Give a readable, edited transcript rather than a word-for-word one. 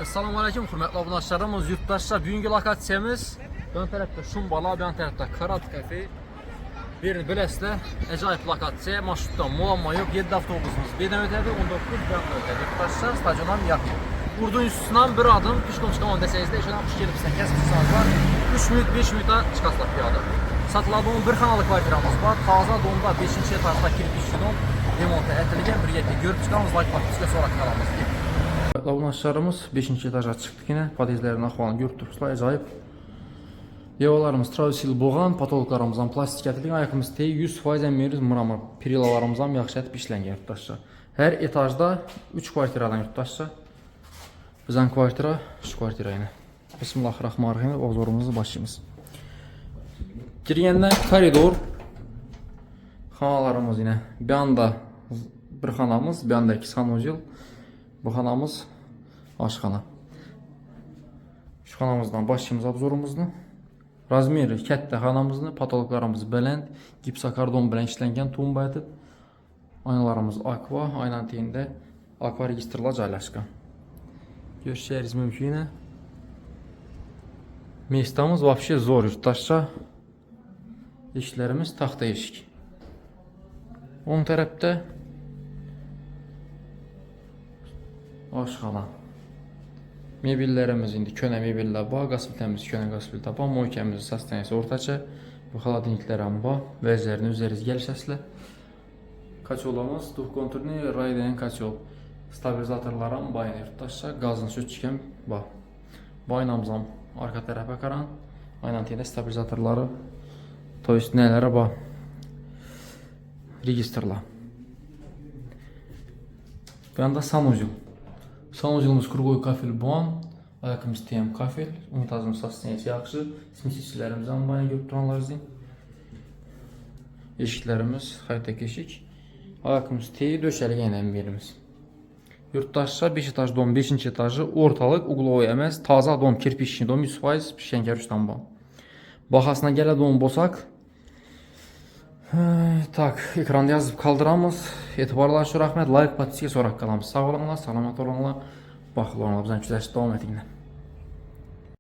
Assalamu alaikum hürmetli abundaşlarımız, yurttaşlar. Bugünkü lokatsiyamiz ön tarafta Şumbala, ön tarafta Karat Kafe. Birini bilesizler, acayip lokatsiya. Marşrutdan muamma yok. 7 avtobusumuz birden ötedi, 19 birden ötedi. Yurttaşlar stadiondan yakın. Urdun üstünden bir adım, pişkom çıkamam deseniz de işeden kuş gelip sen kesmişsiniz var. 3 minut, 5 minuta çıkaslar piyada. Satıladığım bir kanalı kvartiramız var. Taza donda 5. etajda kirpişçinin remonta etilgen bir yerdə görüp çıkamız. Like bakmışsa sonra kanalımız. Lavunlaşlarımız 5. etaja çıktık yine. Padezlerin ahvalını görüp durursunuz. Acayip. Yevalarımız travesil boğan, patologlarımızdan plastik ətilgan, ayakımız teyi 100% əmmiyoruz mıramır. Perilalarımızdan yaxşı ətib işlən yurttaşlar. Her etajda 3 kvartiradan yurttaşlar. Bizden kvartira, şu kvartira yine. Bismillahirrahmanirrahim. Obzorumuzu başlayımız. Girgəndən koridor. Xanalarımız yine. Bir anda bir xanamız, bir anda 2 sanuzil. Bu xanamız aşxana. Şu xanamızdan başlayımız obzorumuzdan. Razmeri kətdə xanamızını, patologlarımız belənd, gipsakardon bilən işlənən tumba edib. Aynalarımız aqua, aynan teyində aqua registrla caylaşqan. Görüşəcəyiz mümkün yine. Mestamız vapşe zor yurttaşca. Eşiklərimiz taxta eşik. On tərəfdə aşxana. Mebellərimiz indi könə mebellər var, qaz filtrimiz könə qaz filtrə var, moykəmiz əsas tənəsi ortaca, bu xaladinliklərəm var, vəzlərini üzəriz gəl səslə. Kaçolumuz, duh konturni, raydən kaçol. Stabilizatorlarım bayını yurttaşca, qazın sütçükəm var. Bu aynamızdan arka tərəfə qaran, aynan teyində stabilizatorları, to есть nələri var? Registrla. Bir anda sanuzil. Sanuzilimiz krugoy kafel buan, ayakımız teyəm kafel, unitazımız sastiniyeti yaxşı, smesicilərimizdən bayını görüb duranlar izleyin. Eşiklərimiz xaytək eşik, ayakımız teyi döşəli yenən yerimiz. Yurttaşlar 5 etaj dom, 5. etajı, ortalıq, uqlovu əməz, taza dom, kirpişli dom, 100% pişənkər üstən ban. Baxasına gələ dom bosaq. Tak, ekranda yazıp kaldıramız. Etibarlar şu rahmet, like, patiske sorak kalamız. Sağ olanlar, salamat olanlar, baxıl olanlar. Bizden güzel devam edik yine.